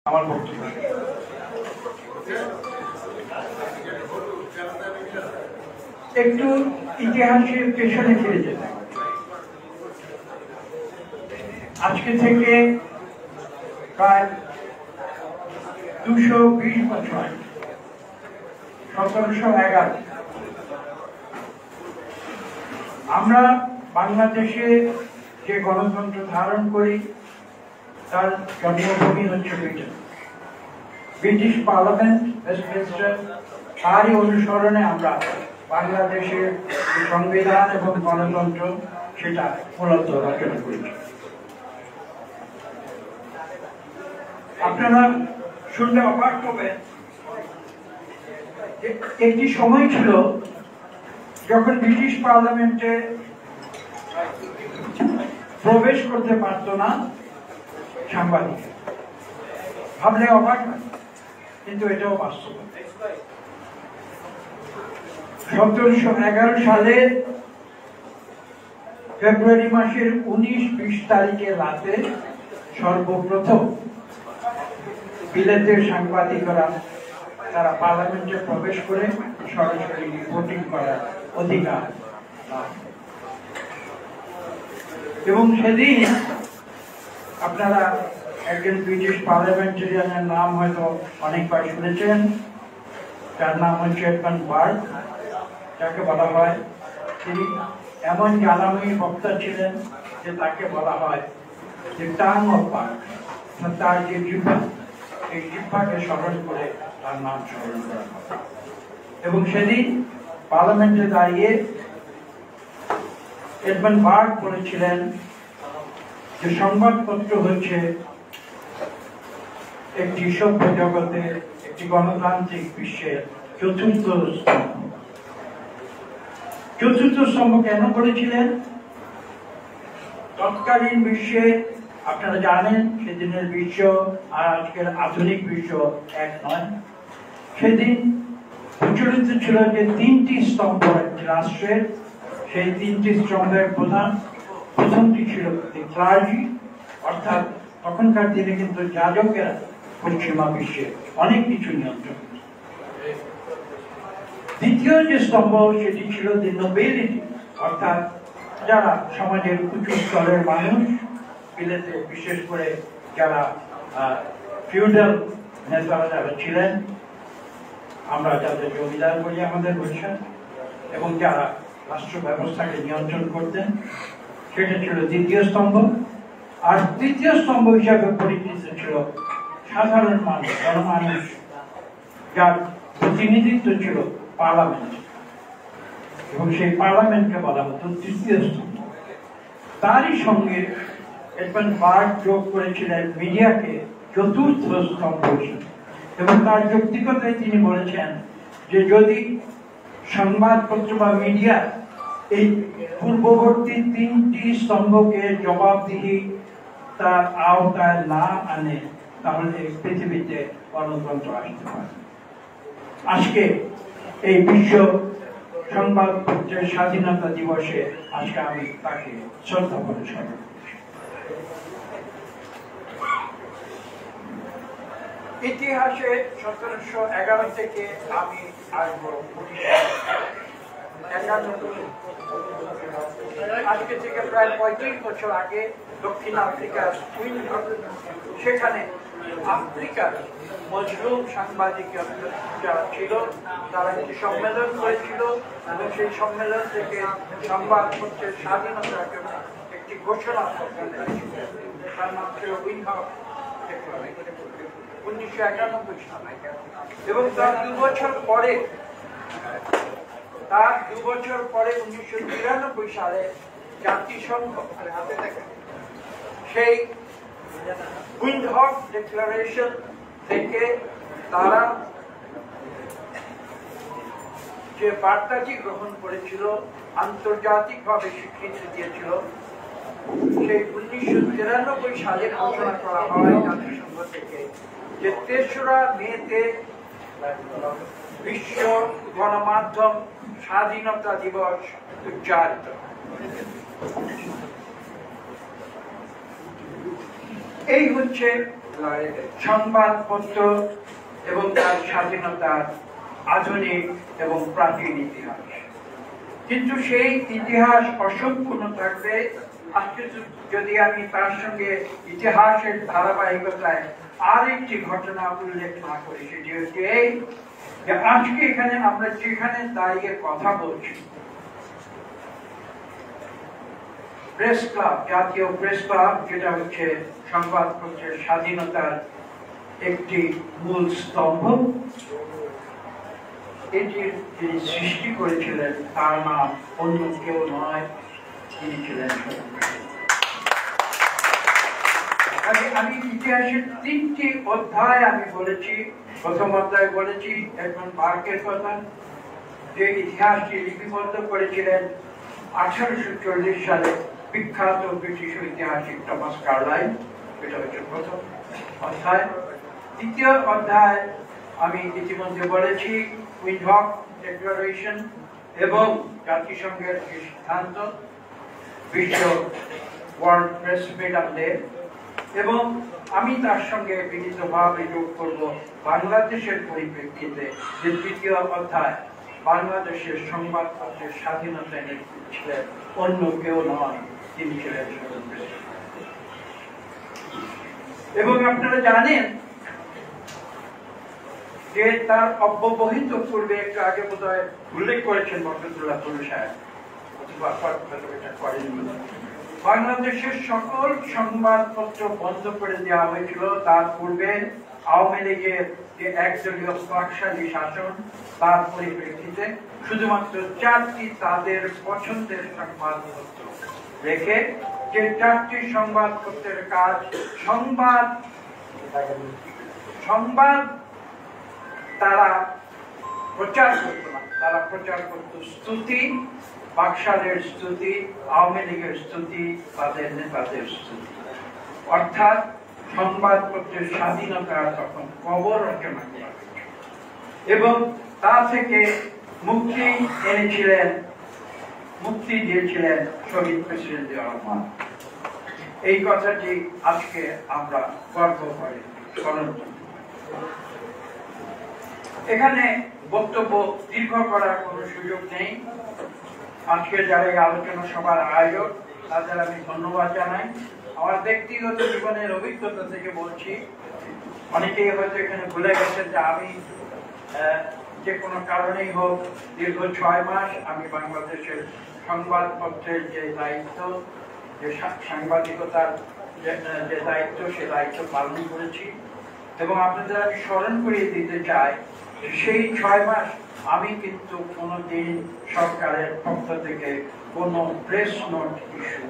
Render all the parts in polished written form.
আমার বক্তব্য একটু ইতিহাসের পেছনে ফিরে যেতে। আজকে থেকে প্রায় 220 বছর 1711 আমরা বাংলাদেশে যে গণতন্ত্র ধারণ করি তার জন্মভূমি হচ্ছে ব্রিটিশ পার্লামেন্ট, ওয়েস্টমিনস্টার। তারই অনুসরণে আমরা বাংলাদেশের সংবিধান এবং গণতন্ত্র সেটা মূলত রচনা করেছি। আপনারা শুনলে অবাক হবেন, একটি সময় ছিল যখন ব্রিটিশ পার্লামেন্টে প্রবেশ করতে পারত না সাংবাদিক। ভাবলে অবাক হয়, কিন্তু এটাও বাস্তব। 1711 সালে ফেব্রুয়ারি মাসের 19-20 তারিখে রাতে সর্বপ্রথম বিলেতের সাংবাদিকরা তারা পার্লামেন্টে প্রবেশ করে সরাসরি ভোটিং করার অধিকার, এবং সেদিন আপনারা একজন ব্রিটিশ পার্লামেন্টারিয়ানের নাম হয়তো অনেকবার শুনেছেন, যার নাম হচ্ছে এডমন্ড বার্ক, যাকে বলা হয় তিনি এমন জ্ঞানাময়ী বক্তা ছিলেন যে তাকে বলা হয় যে টাং অফ বার্ক। তার যে জিহ্বা, এই জিহ্বাকে স্মরণ করে তার নাম স্মরণ করা হয়। এবং সেদিন পার্লামেন্টে দাঁড়িয়ে এডমন্ড বার্ক বলেছিলেন যে সংবাদপত্র হচ্ছে একটি সভ্য জগতে, একটি গণতান্ত্রিক বিশ্বের চতুর্থ স্তম্ভ। চতুর্থ স্তম্ভ কেন করেছিলেন? তৎকালীন বিশ্বে আপনারা জানেন সেদিনের বিশ্ব আর আজকের আধুনিক বিশ্ব এক নয়। সেদিন প্রচলিত ছিল যে 3টি স্তম্ভ একটি রাষ্ট্রের। সেই 3টি স্তম্ভের প্রথমটি ছিল ক্লার্জি, অর্থাৎ তখনকার দিনে কিন্তু যাজকেরা পশ্চিমা বিশ্বে অনেক কিছু নিয়ন্ত্রণ। দ্বিতীয় যে স্তম্ভ সেটি ছিল দি নোবেলিটি, অর্থাৎ যারা সমাজের উঁচু স্তরের মানুষ, বিলেতে বিশেষ করে যারা ফিউডাল নেতারা যারা ছিলেন, আমরা যাদের জমিদার বলি আমাদের বলছেন, এবং যারা রাষ্ট্র ব্যবস্থাকে নিয়ন্ত্রণ করতেন, সেটা ছিল দ্বিতীয় স্তম্ভ। আর তৃতীয় স্তম্ভ হিসাবে পরিচিত ছিল সাধারণ মানুষ, জনমানুষ, যার প্রতিনিধিত্ব ছিল পার্লামেন্ট, এবং সেই পার্লামেন্টকে বলা হতো তৃতীয় স্তম্ভ। তারই সঙ্গে এডমন্ড বার্ক যোগ করেছিলেন মিডিয়াকে চতুর্থ স্তম্ভ হিসেবে, এবং তার যৌক্তিকতায় তিনি বলেছেন যে যদি সংবাদপত্র বা মিডিয়া এই পূর্ববর্তী 3টি স্তম্ভকে জবাবদিহি তার আওতায় না আনে, তাহলে পৃথিবীতে গণতন্ত্র আসতে পারে। আজকে এই বিশ্ব সংবাদপত্রের স্বাধীনতা দিবসে আজকে আমি তাকে শ্রদ্ধা করে স্মরণ করছি। ইতিহাসে 1711 থেকে আমি আসবো 1991। আজকে থেকে প্রায় 35 বছর আগে দক্ষিণ আফ্রিকার সেখানে আফ্রিকার মজলুম সাংবাদিক যারা ছিল তারা একটি সম্মেলন করেছিল, এবং সেই সম্মেলন থেকে সংবাদপত্রের স্বাধীনতার জন্য একটি ঘোষণা তার নাম ছিল উইনহাউ ডিক্লারেশন 1991 সালে। এবং তার 2 বছর পরে 1993 সালে জাতিসংঘ সেই উইন্ডহক ডিক্লারেশন থেকে তারা যে বার্তাটি গ্রহণ করেছিল, আন্তর্জাতিকভাবে স্বীকৃতি দিয়েছিল, সেই 1993 সালে ঘোষণা করা হয় জাতিসংঘ থেকে যে 3রা মেতে বিশ্ব গণমাধ্যম স্বাধীনতা দিবস উদযাপিত। এই হচ্ছে সংবাদপত্র এবং তার স্বাধীনতার আধুনিক এবং প্রাচীন ইতিহাস। কিন্তু সেই ইতিহাস অসম্পূর্ণ থাকবে আজকে যদি আমি তার সঙ্গে ইতিহাসের ধারাবাহিকতায় আরেকটি ঘটনা উল্লেখ না করি, সেটি হচ্ছে এই যে আজকে এখানে আমরা যেখানে দাঁড়িয়ে কথা বলছি, প্রেস ক্লাব, জাতীয় প্রেস ক্লাব, যেটা হচ্ছে সংবাদপত্রের স্বাধীনতার একটি মূল স্তম্ভ, এটির যিনি সৃষ্টি করেছিলেন তার নাম অন্য কেউ নয়, তিনি ছিলেন। আমি ইতিহাসের 3টি অধ্যায় আমি বলেছি। প্রথম অধ্যায় বলেছি এডমন্ড বার্কের কথা, যে ইতিহাসটি লিপিবদ্ধ করেছিলেন 1840 সালে বিখ্যাত ব্রিটিশ ঐতিহাসিক টমাস কার্লাইল। এটা হচ্ছে প্রথম অধ্যায়। দ্বিতীয় অধ্যায় আমি ইতিমধ্যে বলেছি উইন্ডহক ডিক্লারেশন এবং জাতিসংঘের যে সিদ্ধান্ত, বিশ্ব ওয়ার্ল্ড প্রেস ফ্রিডম ডে, এবং আমি তার সঙ্গে বিনীতভাবে যোগ করব বাংলাদেশের পরিপ্রেক্ষিতে যে তৃতীয় অধ্যায়, বাংলাদেশের সংবাদপত্রের স্বাধীনতা নেতৃত্ব ছিলেন অন্য কেউ নয়, তিনি ছিলেন এবং আপনারা জানেন যে তার অব্যবহিত পূর্বে একটু আগে বোধহয় উল্লেখ করেছেন বরকতুল্লাহ তনু সাহেব, বাংলাদেশের সকল সংবাদপত্র বন্ধ করে দেওয়া হয়েছিল। তার পূর্বে আওয়ামী লীগের যে একদলীয় প্রভাবশালী শাসন, তার পরিপ্রেক্ষিতে শুধুমাত্র 4টি তাদের পছন্দের সংবাদপত্র রেখে, যে 4টি সংবাদপত্রের কাজ সংবাদ তারা প্রচার করত না, তারা প্রচার করত স্তুতি, বাকশালের স্তুতি, আওয়ামী লীগের স্তুতি, তাদের নেতাদের স্তুতি। অর্থাৎ সংবাদপত্রের স্বাধীনতা তখন কবর রচনা করা এবং তা থেকে মুক্তি দিয়েছিলেন শহীদ প্রেসিডেন্ট জিয়াউর রহমান। এই কথাটি আজকে আমরা গর্ব করে এখানে বক্তব্য দীর্ঘ করার কোনো সুযোগ নেই। আজকে যারা এই আলোচনা সভার আয়োজক, তাদের আমি ধন্যবাদ জানাই। আমার ব্যক্তিগত জীবনের অভিজ্ঞতা থেকে বলছি, অনেকেই হয়তো এখানে ভুলে গেছেন যে আমি যে কোনো কারণেই হোক দীর্ঘ 6 মাস আমি বাংলাদেশের সংবাদপত্রের যে দায়িত্ব, যে সাংবাদিকতার যে দায়িত্ব, সে দায়িত্ব পালন করেছি। এবং আপনাদের আমি স্মরণ করিয়ে দিতে চাই, সেই 6 মাস আমি কিন্তু কোনোদিন সরকারের পক্ষ থেকে কোনো প্রেস নোট ইস্যু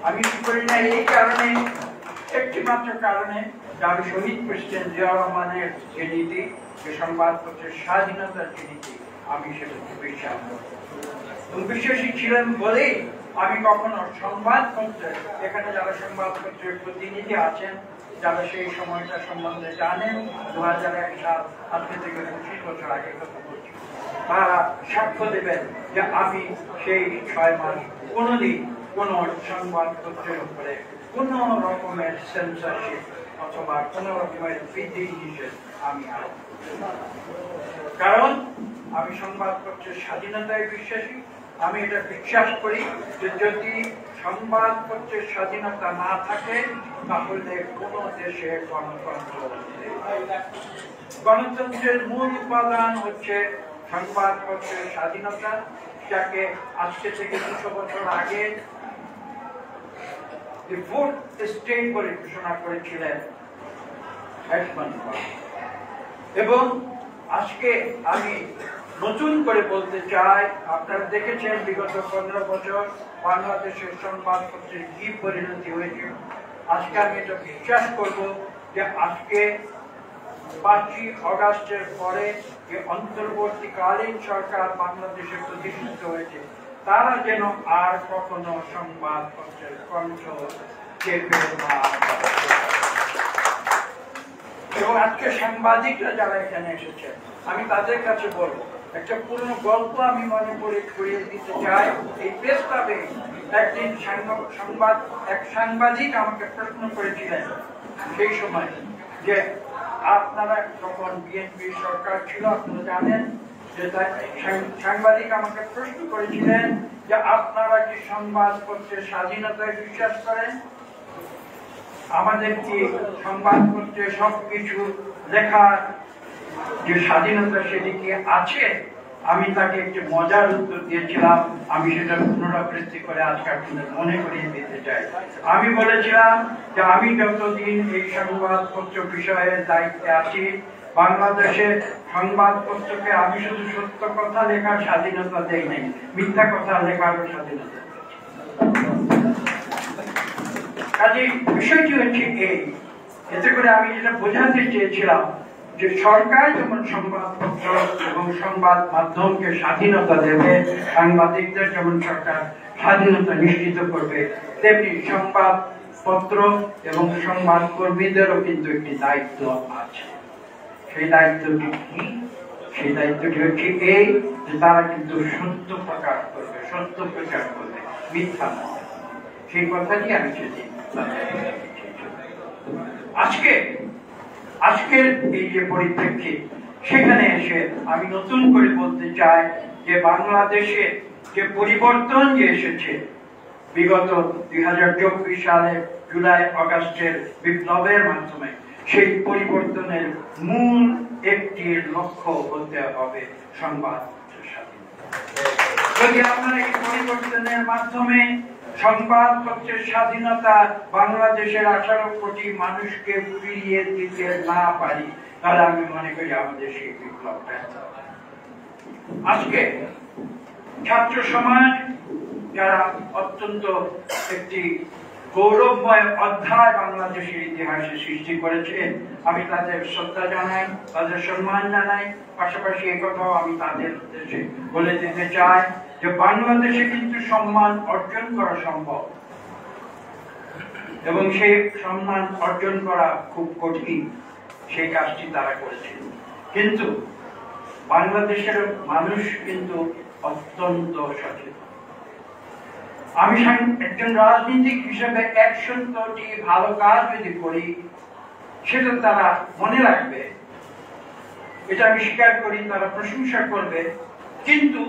আমি করি না। এই কারণে, একটি মাত্র কারণে, যে আমি শহীদ প্রেসিডেন্ট জিয়াউর রহমানের যে নীতি, যে সংবাদপত্রের স্বাধীনতার যে নীতি, আমি সেটাকে বিশ্বাসী ছিলেন বলেই আমি কখনো সংবাদপত্রের, এখানে যারা সংবাদপত্রের প্রতিনিধি আছেন, যারা সেই সময়টা সম্বন্ধে জানেন, 2001 সাল, আজকে থেকে 25 বছর আগে কথা বলছি, তারা সাক্ষ্য দেবেন যে আমি সেই 6 মাস কোনোদিন কোন সংবাদপত্রের উপরে কোন রকমের সেন্সরশিপ অথবা কোন রকমের বিধি নিষেধ আমি কারণ আমি সংবাদপত্রের স্বাধীনতায় বিশ্বাসী। আমি এটা বিশ্বাস করি যে যদি সংবাদপত্রের স্বাধীনতা না থাকে তাহলে কোন দেশে গণতন্ত্রের মূল উপাদান হচ্ছে সংবাদপত্রের স্বাধীনতা, যাকে আজকে থেকে 200 বছর আগে স্টেট বলে ঘোষণা করেছিলেন এডমন্ড বার্ক। এবং আজকে আমি নতুন করে বলতে চাই, আপনারা দেখেছেন বিগত 15 বছর বাংলাদেশের সংবাদপত্রের কি পরিণতি হয়েছে। আজকে আমি এটা বিশ্বাস করব যে আজকে 5ই আগস্টের পরে যে অন্তর্বর্তীকালীন সরকার বাংলাদেশে প্রতিষ্ঠিত হয়েছে, তারা যেন আর কখনো সংবাদপত্রের কণ্ঠ চেপে না। এবং আজকে সাংবাদিকরা যারা এখানে এসেছেন, আমি তাদের কাছে বলবো, একটা পুরনো গল্প আমি মনে করিয়ে দিতে চাই। এই প্রেস ক্লাবে একদিন এক সাংবাদিক আমাকে প্রশ্ন করেছিলেন, সেই সময় যে আপনারা যখন বিএনপি সরকার ছিল আপনারা জানেন যে সাংবাদিক আমাকে প্রশ্ন করেছিলেন যে আপনারা কি সংবাদপত্রের স্বাধীনতায় বিশ্বাস করেন, আমাদের কি সংবাদপত্রে সবকিছু লেখার যে স্বাধীনতা সেটি কি আছে? আমি তাকে একটি মজার উত্তর দিয়েছিলাম, আমি সেটা পুনরাবৃত্তি করে আজকে আপনাদের মনে করিয়ে দিতে চাই। আমি বলেছিলাম যে আমি যতদিন এই সংবাদপত্র বিষয়ের দায়িত্বে আছি, বাংলাদেশে সংবাদপত্রকে আমি শুধু সত্য কথা লেখার স্বাধীনতা দেই নাই, মিথ্যা কথা লেখারও স্বাধীনতা। কাজে বিষয়টি হচ্ছে এই, এতে করে আমি যেটা বোঝাতে চেয়েছিলাম যে সরকার যেমন সংবাদপত্র এবং সংবাদ মাধ্যমকে স্বাধীনতা দেবে, সাংবাদিকদের যেমন সরকার স্বাধীনতা নিশ্চিত করবে, তেমনি সংবাদপত্র এবং সংবাদ কর্মীদেরও কিন্তু একটি দায়িত্ব আছে। সেই দায়িত্বটি কি? সেই দায়িত্বটি হচ্ছে এই যে তারা কিন্তু সত্য প্রকাশ করবে, সত্য প্রচার করবে, মিথ্যা নয়। সেই কথাটি আমি সেদিন আজকের এই যে পরিপ্রেক্ষিত, সেখানে এসে আমি নতুন করে বলতে চাই যে বাংলাদেশে যে পরিবর্তন যে এসেছে বিগত 2024 সালে জুলাই আগস্টের বিপ্লবের মাধ্যমে, সেই পরিবর্তনের মূল একটি লক্ষ্য হতে হবে সংবাদ স্বাধীনতা। যদি আমরা এই পরিবর্তনের মাধ্যমে সংবাদপত্রের স্বাধীনতা বাংলাদেশের 18 কোটি মানুষকে ফিরিয়ে দিতে না পারি, তাহলে আমি মনে করি আমাদের সেই বিপ্লব ব্যর্থ। আজকে ছাত্র সমাজ যারা অত্যন্ত একটি গৌরবময় অধ্যায় বাংলাদেশের ইতিহাসে সৃষ্টি করেছে, আমি তাদের শ্রদ্ধা জানাই, তাদের সম্মান জানাই। পাশাপাশি এই কথাও আমি তাদের উদ্দেশ্যে বলে দিতে চাই যে বাংলাদেশে কিন্তু সম্মান অর্জন করা সম্ভব, এবং সেই সম্মান অর্জন করা খুব কঠিন। সেই কাজটি তারা করেছে, কিন্তু বাংলাদেশের মানুষ কিন্তু অত্যন্ত সচেতন। আমি একজন রাজনীতিক হিসেবে 100টি ভালো কাজ যদি করি, সেটা তারা মনে রাখবে, এটা আমি স্বীকার করি, তারা প্রশংসা করবে। কিন্তু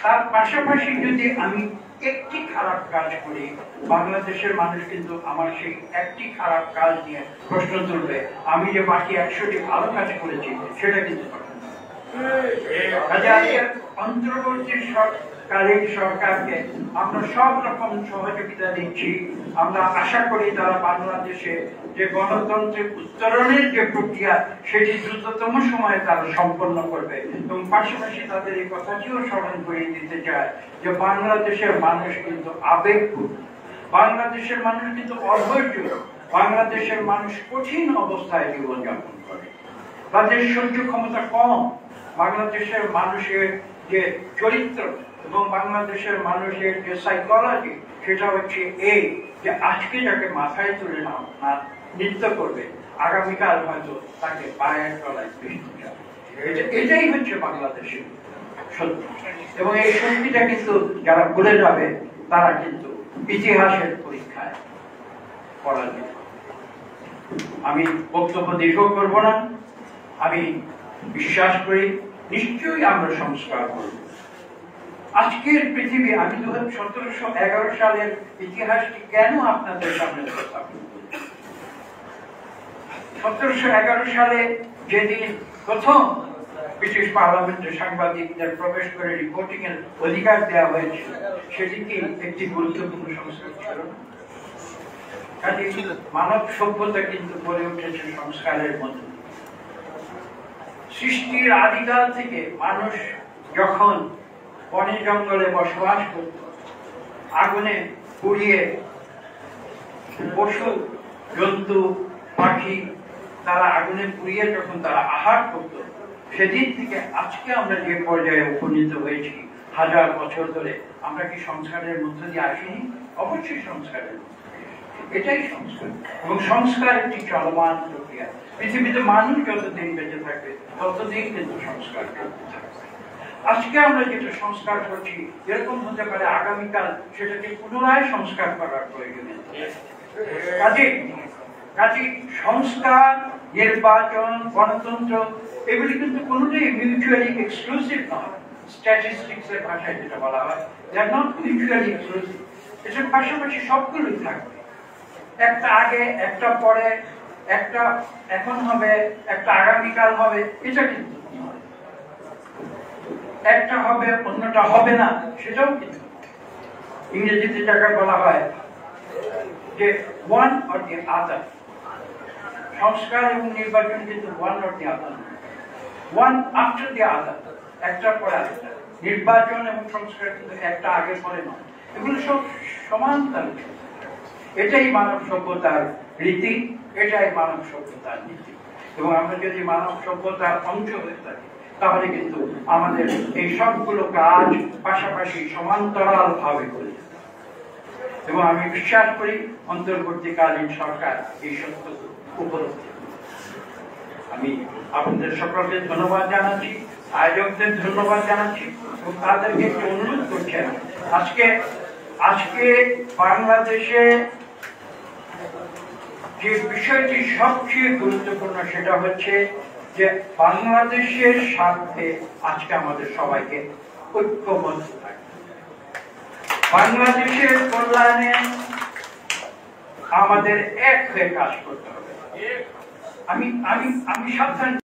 তার পাশাপাশি যদি আমি একটি খারাপ কাজ করি, বাংলাদেশের মানুষ কিন্তু আমার সেই একটি খারাপ কাজ নিয়ে প্রশ্ন তুলবে। আমি যে বাকি 100টি ভালো কাজ করেছি সেটা কিন্তু অন্তর্বর্তীকালীন সরকারকে আমরা সব রকম সহযোগিতা দিচ্ছি। আমরা আশা করি তারা বাংলাদেশে যে গণতন্ত্রের উত্তরণের যে প্রক্রিয়া, সেটি দ্রুততম সময়ে তারা সম্পন্ন করবে। এবং পাশাপাশি তাদের এই কথাটিও স্মরণ করিয়ে দিতে চায় যে বাংলাদেশের মানুষ কিন্তু আবেগপূর্ণ, বাংলাদেশের মানুষ কিন্তু অধৈর্য, বাংলাদেশের মানুষ কঠিন অবস্থায় জীবনযাপন করে, তাদের সহ্য ক্ষমতা কম। বাংলাদেশের মানুষের যে চরিত্র এবং বাংলাদেশের মানুষের যে সাইকোলজি, সেটা হচ্ছে এই যে আজকে যাকে মাথায় তুলে না নৃত্য করবে, আগামীকাল হয়তো তাকে পায়ের তলায় পিষতে যাবে। এটাই হচ্ছে বাংলাদেশের সত্যি, এবং এই সত্যিটা কিন্তু যারা ভুলে যাবে তারা কিন্তু ইতিহাসের পরীক্ষায় পরাজিত। আমি বক্তব্য দীর্ঘ করব না, আমি বিশ্বাস করি নিশ্চয়ই আমরা সংস্কার করব। আজকের পৃথিবী, আমি 1711 সালের ইতিহাসটি কেন আপনাদের সামনে উপস্থাপন করি। 1711 সালে যেদিন প্রথম ব্রিটিশ পার্লামেন্টে সাংবাদিকদের প্রবেশ করে রিপোর্টিং এর অধিকার দেওয়া হয়েছিল, সেটি কি একটি গুরুত্বপূর্ণ সংস্কার ছিল? মানব সভ্যতা কিন্তু গড়ে উঠেছে সংস্কারের মধ্যে। সৃষ্টির আদিকাল থেকে মানুষ যখন বনে জঙ্গলে বসবাস করত, আগুনে পুড়িয়ে পশু জন্তু পাখি তারা আগুনে পুড়িয়ে যখন তারা আহার করত, সেদিন থেকে আজকে আমরা যে পর্যায়ে উপনীত হয়েছি 1000 বছর ধরে, আমরা কি সংস্কারের মধ্য দিয়ে আসিনি? অবশ্যই সংস্কারের মধ্য দিয়ে। এটাই সংস্কার, এবং সংস্কার একটি চলমান প্রক্রিয়া। পৃথিবীতে মানুষ যতদিন বেঁচে থাকবে ততদিন কিন্তু সংস্কার করতে থাকবে। আজকে আমরা যেটা সংস্কার করছি, এরকম হতে পারে আগামীকাল সেটাকে পুনরায় সংস্কার করার প্রয়োজন। কাজে কাজে সংস্কার, নির্বাচন, গণতন্ত্র এগুলি কিন্তু কোনোটাই মিউচুয়ালি এক্সক্লুসিভ নয়। স্ট্যাটিস্টিক্স এর ভাষায় যেটা বলা হয়, দে আর নট মিউচুয়ালি এক্সক্লুসিভ। এটার পাশাপাশি সবগুলোই থাকবে, একটা আগে একটা পরে, একটা এখন হবে একটা আগামীকাল হবে, এটা কিন্তু একটা হবে অন্যটা হবে না, সেটাও কিন্তু ইংরেজিতে যাকে বলা হয় যে ওয়ান অর দি আদার। সংস্কার এবং নির্বাচন কিন্তু one or the other, one after the other, একটার পরে আরেকটা। নির্বাচন এবং সংস্কার কিন্তু একটা আগে পরে নয়, এগুলো সব সমান্তরাল। এটাই মানব সভ্যতার রীতি, এটাই মানব সভ্যতার নীতি। এবং আমরা যদি মানব সভ্যতার অংশ হয়ে থাকি তাহলে কিন্তু আমাদের এই সবগুলো কাজ পাশাপাশি সমান্তরাল ভাবে করি। এবং আমি বিশ্বাস করি অন্তর্বর্তীকালীন সরকার এই সত্য উপলব্ধি। আমি আপনাদের সকলকে ধন্যবাদ জানাচ্ছি, আয়োজকদের ধন্যবাদ জানাচ্ছি এবং তাদেরকে একটু অনুরোধ করছি, আজকে বাংলাদেশে যে বিষয়টি সবচেয়ে গুরুত্বপূর্ণ সেটা হচ্ছে যে বাংলাদেশের স্বার্থে আজকে আমাদের সবাইকে ঐক্যবদ্ধ থাকতে, বাংলাদেশের কল্যাণে আমাদের এক হয়ে কাজ করতে হবে। আমি সাবধান